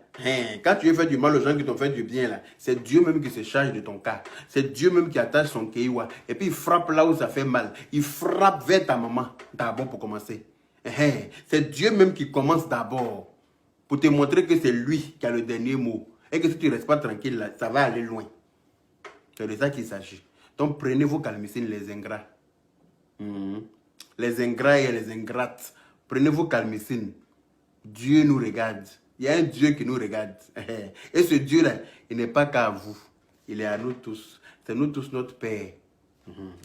Quand tu veux faire du mal aux gens qui t'ont fait du bien, là, c'est Dieu même qui se charge de ton cas. C'est Dieu même qui attache son kéiwa. Et puis il frappe là où ça fait mal. Il frappe vers ta maman, d'abord pour commencer. C'est Dieu même qui commence d'abord. Pour te montrer que c'est lui qui a le dernier mot. Et que si tu ne restes pas tranquille, là, ça va aller loin. C'est de ça qu'il s'agit. Donc prenez vos calmicines, les ingrats. Les ingrats et les ingrates. Prenez vos calmicines. Dieu nous regarde. Il y a un Dieu qui nous regarde. Et ce Dieu-là, il n'est pas qu'à vous. Il est à nous tous. C'est nous tous notre Père.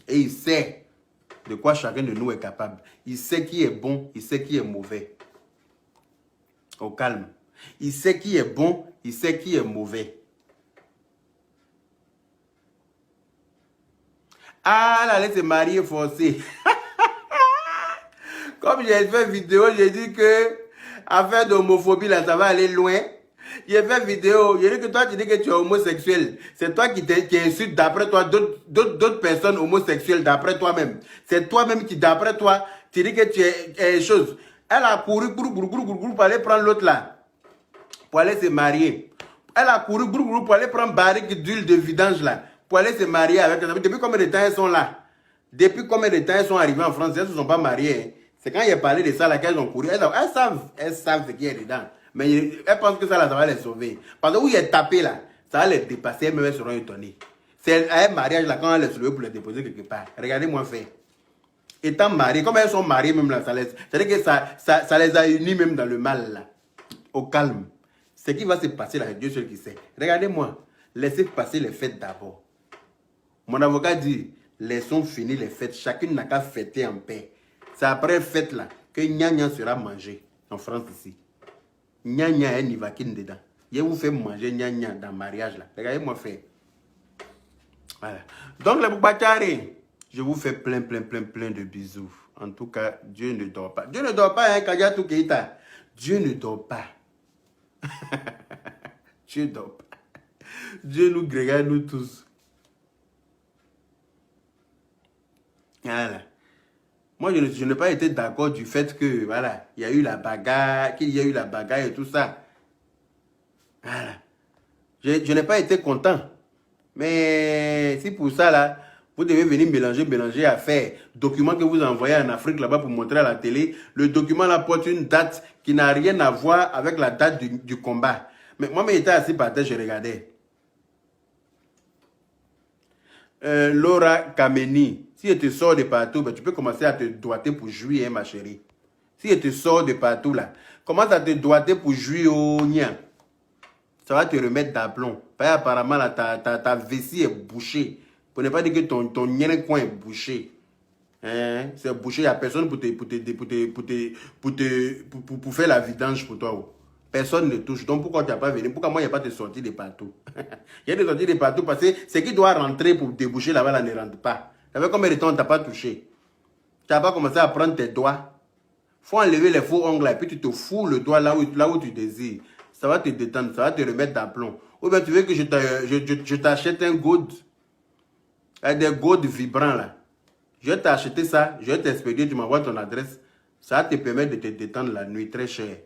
Et il sait de quoi chacun de nous est capable. Il sait qui est bon, il sait qui est mauvais. Au calme. Il sait qui est bon, il sait qui est mauvais. Ah, là, elle s'est mariée forcée. Comme j'ai fait vidéo, j'ai dit que affaire d'homophobie, là, ça va aller loin. J'ai fait vidéo, j'ai dit que toi, tu dis que tu es homosexuel. C'est toi qui insulte, d'après toi, d'autres personnes homosexuelles, d'après toi-même. C'est toi-même qui, d'après toi, tu dis que tu es chose. Elle a couru pour aller prendre l'autre là, pour aller se marier. Elle a couru pour aller prendre barrique d'huile de vidange là, pour aller se marier avec elle. Depuis combien de temps elles sont là? Depuis combien de temps elles sont arrivées en France? Elles ne se sont pas mariées. C'est quand il a parlé de ça là qu'elles ont couru. Elles savent ce qu'il y a dedans. Mais elles pensent que ça là, ça va les sauver. Parce que où il est tapé là, ça va les dépasser, elles seront étonnées. C'est un mariage là, quand elles se lèvent pour les déposer quelque part. Regardez-moi faire. Étant mariées, comme elles sont mariées même là, c'est-à-dire que ça les a unies même dans le mal là. Au calme. Ce qui va se passer là, Dieu seul qui sait. Regardez-moi. Laissez passer les fêtes d'abord. Mon avocat dit, laissons finir les fêtes. Chacune n'a qu'à fêter en paix. C'est après fête là que Nya sera mangé en France ici. Nya est Nivakin dedans. Je vous fais manger Nya dans le mariage là. Regardez-moi faire. Voilà. Donc les Boubachari, je vous fais plein de bisous. En tout cas, Dieu ne dort pas. Dieu ne dort pas, hein, Kadiatou Keita. Dieu ne dort pas. Dieu ne dort pas. Dieu nous regarde, nous tous. Voilà. Moi, je n'ai pas été d'accord du fait que, voilà, il y a eu la bagarre, qu'il y a eu la bagarre et tout ça. Voilà. Je n'ai pas été content. Mais c'est pour ça, là, vous devez venir mélanger affaires. Document que vous envoyez en Afrique, là-bas, pour montrer à la télé. Le document, là, porte une date qui n'a rien à voir avec la date du combat. Mais moi, j'étais assis par terre, je regardais. Laura Kameni, si elle te sort de partout, ben, tu peux commencer à te doiter pour jouir, hein, ma chérie. Si elle te sort de partout, là, commence à te doiter pour jouir au nien. Ça va te remettre d'aplomb. Apparemment, là, ta vessie est bouchée. Pour ne pas dire que ton coin est bouché. Hein? C'est bouché, il n'y a personne pour faire la vidange pour toi. Oh. Personne ne touche. Donc pourquoi tu n'as pas venu? Pourquoi moi, il n'y a pas de sortie de partout? Il y a des sorties de partout parce que ce qui doit rentrer pour déboucher là-bas, là, ne rentre pas. Ça fait combien de temps tu n'as pas touché? Tu n'as pas commencé à prendre tes doigts. Il faut enlever les faux ongles et puis tu te fous le doigt là où tu désires. Ça va te détendre, ça va te remettre d'aplomb. Ou bien tu veux que je t'achète un gold, des gold vibrants là. Je vais t'acheter ça, je vais t'expédier, tu m'envoies ton adresse. Ça va te permettre de te détendre la nuit, très cher.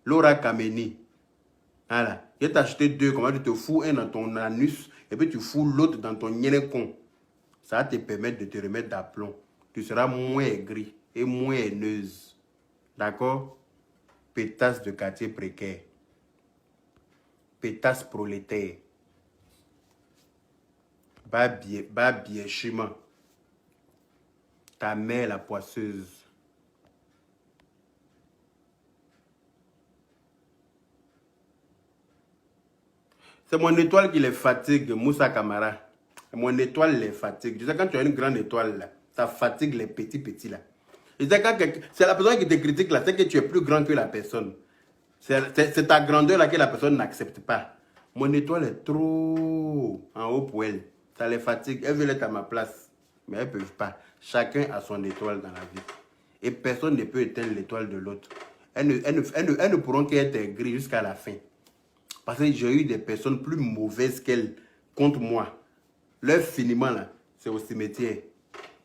Laura Kameni. Voilà. Je vais t'acheter deux, comment tu te fous un dans ton anus et puis tu fous l'autre dans ton con. Ça va te permettre de te remettre d'aplomb. Tu seras moins aigri et moins haineuse. D'accord? Pétasse de quartier précaire. Pétasse prolétaire. Bas bien chemin. Ta mère la poisseuse. C'est mon étoile qui les fatigue, Moussa Kamara. Mon étoile les fatigue. Tu sais, quand tu as une grande étoile, là, ça fatigue les petits là. C'est la personne qui te critique là, c'est que tu es plus grand que la personne. C'est ta grandeur là que la personne n'accepte pas. Mon étoile est trop en haut pour elle. Ça les fatigue. Elles veulent être à ma place. Mais elles ne peuvent pas. Chacun a son étoile dans la vie. Et personne ne peut éteindre l'étoile de l'autre. Elles ne pourront qu'être gris jusqu'à la fin. Parce que j'ai eu des personnes plus mauvaises qu'elles contre moi. Leur finiment là, c'est au cimetière.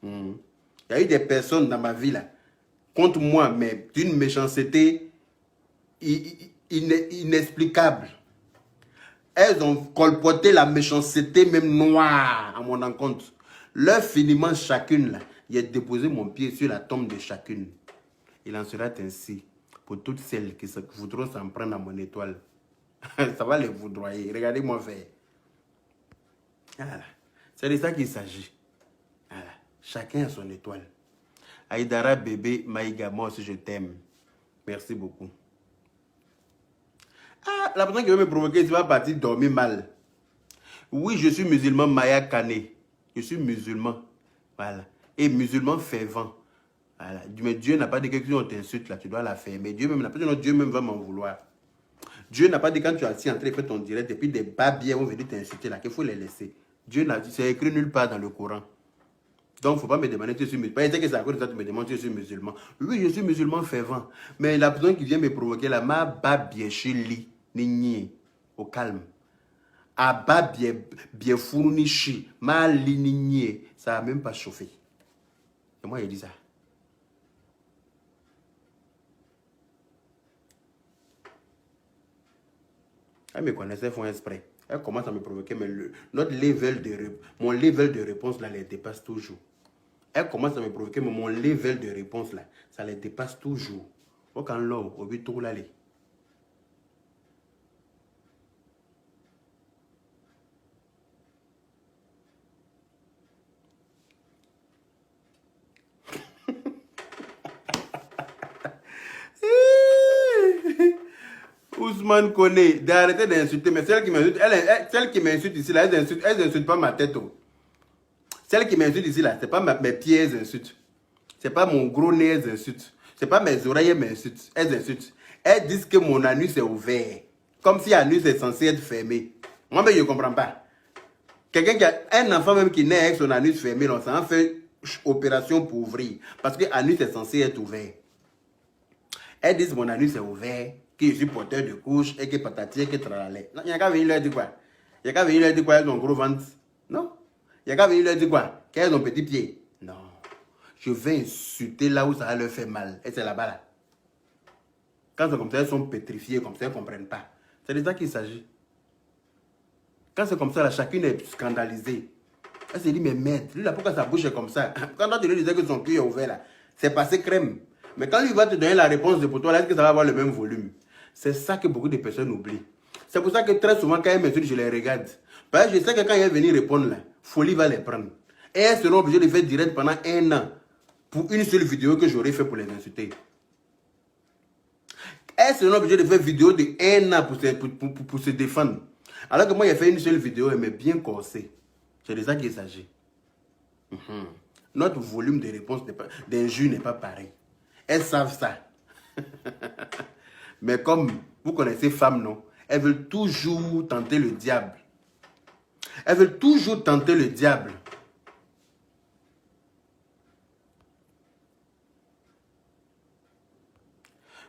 Il y a eu des personnes dans ma vie là, contre moi, mais d'une méchanceté inexplicable. Elles ont colporté la méchanceté même noire à mon encontre. Leur finiment chacune là, il a déposé mon pied sur la tombe de chacune. Il en sera ainsi pour toutes celles qui voudront s'en prendre à mon étoile. Ça va les voudroyer. Regardez-moi faire. Voilà. C'est de ça qu'il s'agit. Voilà. Chacun a son étoile. Aïdara bébé Maïga, moi aussi je t'aime. Merci beaucoup. Ah, la personne qui veut me provoquer, tu vas partir dormir mal. Oui, je suis musulman Maya Kane. Je suis musulman. Voilà. Et musulman fervent. Voilà. Mais Dieu n'a pas dit que si on t'insulte là, tu dois la faire. Mais Dieu même n'a pas dit non, Dieu même va m'en vouloir. Dieu n'a pas dit quand tu es assis en train de faire ton direct et puis des babies vont venir t'insulter là, qu'il faut les laisser. Dieu n'a dit, c'est écrit nulle part dans le Coran. Donc, il ne faut pas me demander si je suis musulman. Pas que c'est à cause de ça que tu me demandes si je suis musulman. Oui, je suis musulman fervent. Mais la personne qui vient me provoquer là, ma babie chili, ni au calme. A babie bien fourni chi, ma ligné, ça n'a même pas chauffé. Et moi, il dit ça. Elle me connaissait, font exprès. Elle commence à me provoquer, mais mon level de réponse là les dépasse toujours. Elle commence à me provoquer, mais mon level de réponse là, ça les dépasse toujours. Aucun lot, au but tout l'aller. Ousmane connaît, d'arrêter d'insulter, mais celle qui m'insulte, celle qui m'insulte ici, là, elles n'insultent pas ma tête. Oh. Celle qui m'insulte ici, là, c'est pas mes pieds, elles insultent. C'est pas mon gros nez, elles insultent. C'est pas mes oreilles, elles m'insultent. Elles insultent. Elles disent que mon anus est ouvert. Comme si l'anus est censé être fermé. Moi, mais je ne comprends pas. Quelqu'un qui a un enfant même qui naît avec son anus fermé, ça en fait opération pour ouvrir. Parce que anus est censé être ouvert. Elles disent mon anus est ouvert, que je suis porteur de couche et que patati et que tralala. Il n'y a qu'à venir leur dire quoi? Il n'y a qu'à venir leur dire quoi? Elles ont gros ventre. Non. Il n'y a qu'à venir leur dire quoi? Qu'elles ont petits pieds. Non. Je vais insulter là où ça va leur faire mal. Et c'est là-bas là. Quand c'est comme ça, elles sont pétrifiées, comme ça, elles ne comprennent pas. C'est de ça qu'il s'agit. Quand c'est comme ça, là, chacune est scandalisée. Elle se dit, mais merde, lui là, pourquoi sa bouche est comme ça? Quand toi, tu lui disais que son cul est ouvert là, c'est passé crème. Mais quand lui va te donner la réponse de pour toi, là, est-ce que ça va avoir le même volume? C'est ça que beaucoup de personnes oublient. C'est pour ça que très souvent, quand elles m'insultent, je les regarde. Parce que je sais que quand elles viennent répondre là, folie va les prendre. Et elles seront obligées de faire direct pendant 1 an pour une seule vidéo que j'aurais fait pour les insulter. Elles seront obligées de faire vidéo de 1 an pour se défendre. Alors que moi, j'ai fait une seule vidéo, elle m'est bien corsée. C'est de ça qu'il s'agit. Notre volume de réponse d'injures n'est pas pareil. Elles savent ça. Mais comme vous connaissez femmes, non? Elles veulent toujours tenter le diable. Elles veulent toujours tenter le diable.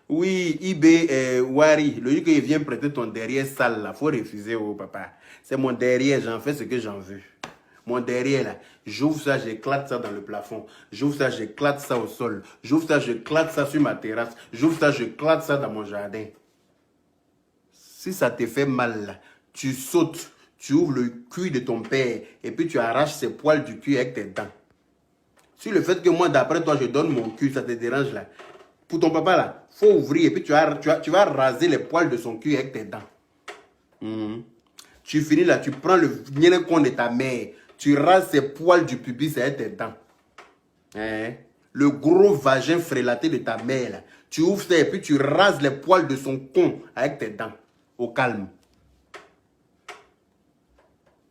Oui, IB Wari, le jour qu'il vient prêter ton derrière sale là, faut refuser au papa. C'est mon derrière, j'en fais ce que j'en veux. Mon derrière là, j'ouvre ça, j'éclate ça dans le plafond. J'ouvre ça, j'éclate ça au sol. J'ouvre ça, j'éclate ça sur ma terrasse. J'ouvre ça, j'éclate ça dans mon jardin. Si ça te fait mal là, tu sautes, tu ouvres le cul de ton père et puis tu arraches ses poils du cul avec tes dents. Si le fait que moi, d'après toi, je donne mon cul, ça te dérange là. Pour ton papa là, faut ouvrir et puis tu vas raser les poils de son cul avec tes dents. Tu finis là, tu prends le con de ta mère, tu rases ses poils du pubis avec tes dents. Le gros vagin frélaté de ta mère là, tu ouvres ça et puis tu rases les poils de son con avec tes dents. Au calme.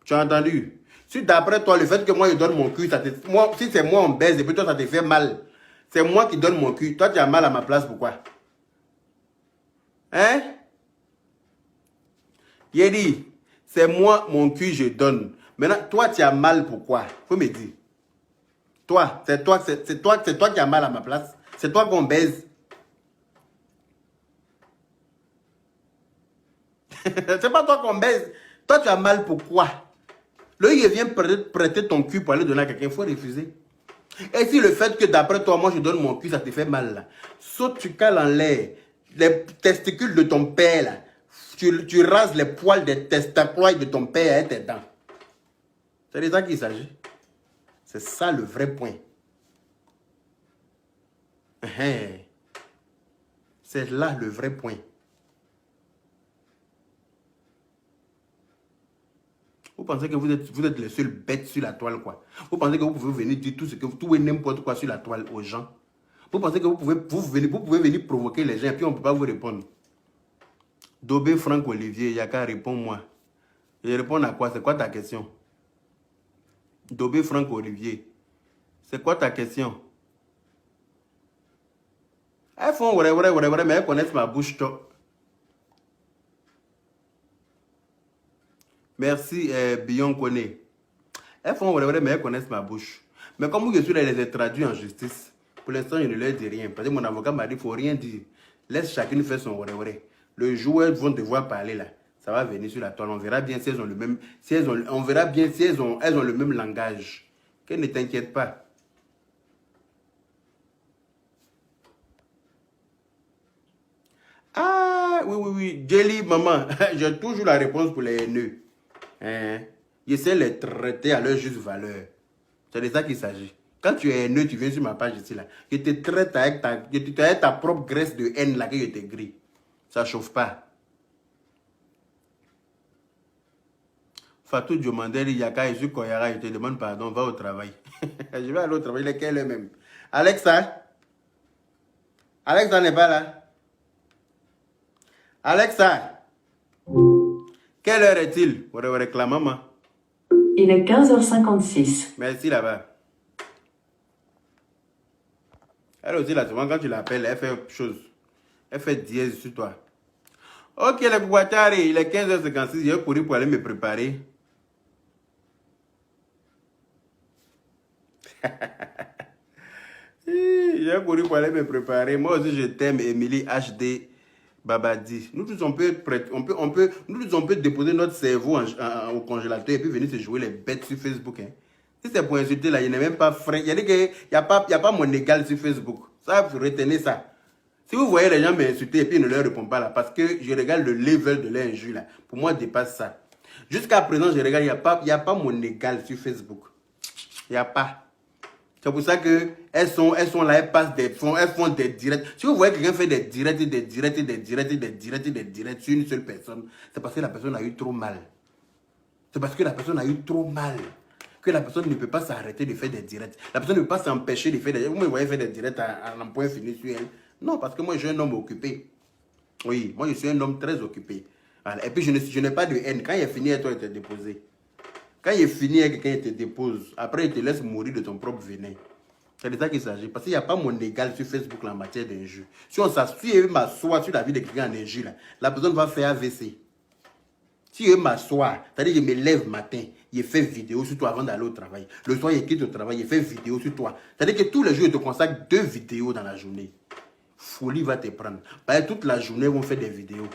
Tu as entendu? Si d'après toi, le fait que moi je donne mon cul, si c'est moi on baise et puis toi ça te fait mal, c'est moi qui donne mon cul, toi tu as mal à ma place, pourquoi? Hein? Il dit, c'est moi mon cul je donne. Maintenant, toi tu as mal, pourquoi? Faut me dire. Toi, c'est toi qui as mal à ma place. C'est toi qu'on baise. C'est pas toi qu'on baise. Toi tu as mal, pourquoi? Là, il vient prêter ton cul pour aller donner à quelqu'un, il faut refuser. Et si le fait que d'après toi, moi je donne mon cul, ça te fait mal là, saute, tu cales en l'air, les testicules de ton père là, tu rases les poils des testacoles de ton père avec tes dents. C'est de ça qu'il s'agit. C'est ça le vrai point. C'est là le vrai point. Vous pensez que vous êtes les seuls bêtes sur la toile, quoi. Vous pensez que vous pouvez venir dire tout et n'importe quoi sur la toile aux gens. Vous pensez que vous pouvez venir provoquer les gens et puis on ne peut pas vous répondre. Dobé Franck Olivier, Yaka, réponds-moi. Je réponds à quoi? C'est quoi ta question? Dobé Franck Olivier, c'est quoi ta question? Elles font vrai, mais elles connaissent ma bouche. Merci, Bion Kone. Elles font vrai, mais elles connaissent ma bouche. Mais comme je suis là, je les ai traduits en justice. Pour l'instant, je ne leur dis rien. Parce que mon avocat m'a dit, il ne faut rien dire. Laisse chacune faire son vrai. Le jour où elles vont devoir parler là, ça va venir sur la toile. On verra bien si elles ont le même, on verra bien si elles ont le même langage. Qu'elles ne t'inquiètent pas. Ah, oui. Jelly, maman, j'ai toujours la réponse pour les nœuds. J'essaie de les traiter à leur juste valeur. C'est de ça qu'il s'agit. Quand tu es haineux, tu viens sur ma page ici là. Je te traite avec ta propre graisse de haine là que je te grille. Ça chauffe pas. Fatou Diomandeli, Yaka et Koyara, je te demande pardon, va au travail. Je vais aller au travail, lesquels eux-mêmes. Alexa n'est pas là. Alexa, quelle heure est-il? Vous réclamez, maman. Il est 15h56. Merci là-bas. Elle aussi, là, souvent, quand tu l'appelles, elle fait chose. Elle fait dièse sur toi. Ok, les Bouatari, il est 15h56, j'ai couru pour aller me préparer. J'ai couru pour aller me préparer. Moi aussi, je t'aime, Émilie HD Babadi. Nous tous, on peut être prêts. Nous tous, on peut déposer notre cerveau au congélateur et puis venir se jouer les bêtes sur Facebook. Hein. Si c'est pour insulter, là, il n'est même pas frais. Il n'y a pas mon égal sur Facebook. Ça, vous retenez ça. Si vous voyez les gens m'insulter et puis ils ne leur répondent pas là, parce que je regarde le level de l'injure là. Pour moi, dépasse ça. Jusqu'à présent, je regarde, il n'y a pas mon égal sur Facebook. Il n'y a pas. C'est pour ça qu'elles sont là, elles font des directs. Si vous voyez quelqu'un faire des directs sur une seule personne, c'est parce que la personne a eu trop mal. C'est parce que la personne a eu trop mal. Que la personne ne peut pas s'arrêter de faire des directs. La personne ne peut pas s'empêcher de faire des directs. Vous me voyez faire des directs à un point fini sur elle. Non, parce que moi, je suis un homme occupé. Oui, moi, je suis un homme très occupé. Voilà. Et puis, je n'ai pas de haine. Quand il est fini, toi, il te dépose. Quand il est fini, quelqu'un il te dépose. Après, il te laisse mourir de ton propre venin. C'est de ça qu'il s'agit. Parce qu'il n'y a pas mon égal sur Facebook en matière d'injure. Si on m'assoit sur la vie de quelqu'un en injure, la personne va faire AVC. Si je m'assois, c'est-à-dire que je me lève matin, il fait vidéo sur toi avant d'aller au travail. Le soir, il quitte le travail, il fait vidéo sur toi. C'est-à-dire que tous les jours, il te consacre 2 vidéos dans la journée. Folie va te prendre. Parce que toute la journée, ils vont faire des vidéos.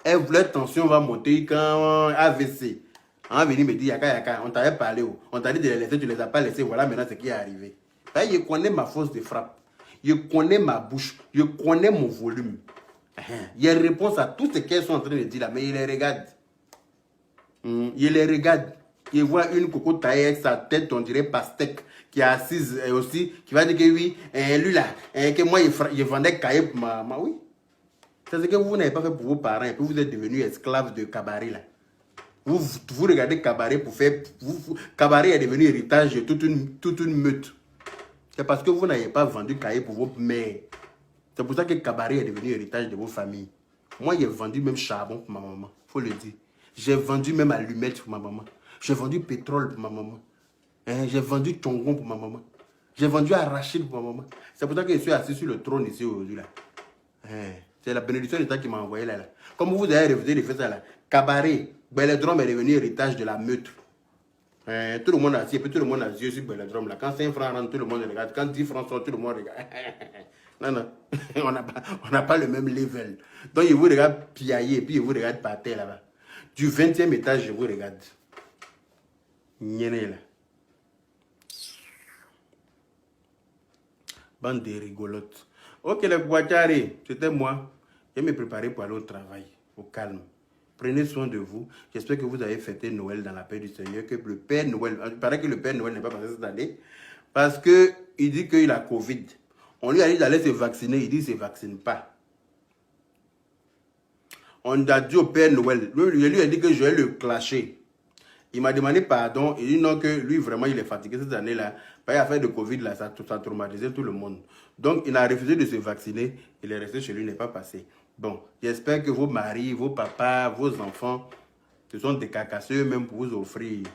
Et leur tension va monter quand AVC. On va venir me dire, yaka, on t'avait parlé, on t'a dit de les laisser, tu ne les as pas laissés, voilà maintenant ce qui est arrivé. Parce que je connais ma force de frappe. Je connais ma bouche. Je connais mon volume. Il y a une réponse à tout ce qu'elles sont en train de dire là, mais il les regarde. Il les regarde. Il voit une coco taillée avec sa tête, on dirait pastèque, qui est assise aussi, qui va dire que oui, lui là, que moi, il vendait cahier pour ma oui. C'est ce que vous n'avez pas fait pour vos parents et puis vous êtes devenus esclaves de cabaret là. Vous regardez cabaret pour faire. Cabaret est devenu héritage de toute une meute. C'est parce que vous n'avez pas vendu cahier pour vos mères. C'est pour ça que cabaret est devenu héritage de vos familles. Moi, j'ai vendu même charbon pour ma maman. Faut le dire. J'ai vendu même allumettes pour ma maman. J'ai vendu pétrole pour ma maman. J'ai vendu tongon pour ma maman. J'ai vendu arachide pour ma maman. C'est pour ça que je suis assis sur le trône ici aujourd'hui là. C'est la bénédiction de l'État qui m'a envoyé là. Comme vous avez refusé de faire ça là. Cabaret, Belledrome est devenu héritage de la meute. Tout le monde a assis, et puis tout le monde a yeux sur Belledrome là. Quand 5 francs rentrent, tout le monde regarde. Quand 10 francs sortent, tout le monde regarde. Non, on n'a pas le même level. Donc, il vous regarde piailler, et puis il vous regarde par terre là-bas. Du 20e étage, je vous regarde. Nyene là. Bande de rigolotes. Ok, les Guachari, c'était moi. Je vais me préparer pour aller au travail, au calme. Prenez soin de vous. J'espère que vous avez fêté Noël dans la paix du Seigneur, que le Père Noël, il paraît que le Père Noël n'est pas passé cette année, parce qu'il dit qu'il a Covid. On lui a dit d'aller se vacciner, il dit qu'il ne se vaccine pas. On a dit au Père Noël, je lui ai dit que je vais le clasher. Il m'a demandé pardon, il dit non, que lui vraiment il est fatigué cette année-là. Par l'affaire de Covid, là, ça a traumatisé tout le monde. Donc il a refusé de se vacciner, il est resté chez lui, il n'est pas passé. Bon, j'espère que vos maris, vos papas, vos enfants, ce sont des cacasseux même pour vous offrir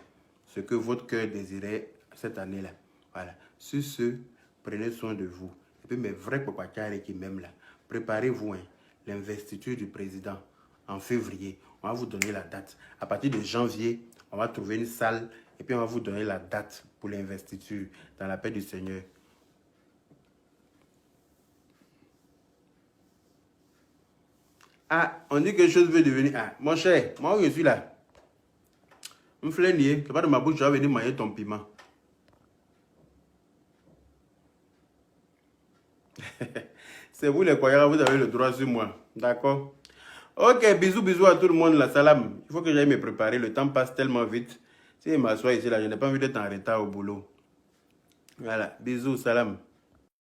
ce que votre cœur désirait cette année-là. Voilà. Sur ce, prenez soin de vous. Et puis mes vrais papachars qui m'aiment là, préparez-vous l'investiture du président en février. On va vous donner la date. À partir de janvier, on va trouver une salle et puis on va vous donner la date pour l'investiture dans la paix du Seigneur. Ah, on dit que quelque chose veut devenir... Ah, mon cher, moi je suis là. Je me fais nier, que pas de ma bouche, je vais venir manger ton piment. C'est vous les croyants, vous avez le droit sur moi. D'accord? Ok, bisous à tout le monde, la salam. Il faut que j'aille me préparer, le temps passe tellement vite. Si je m'assois ici, là, je n'ai pas envie d'être en retard au boulot. Voilà, bisous, salam.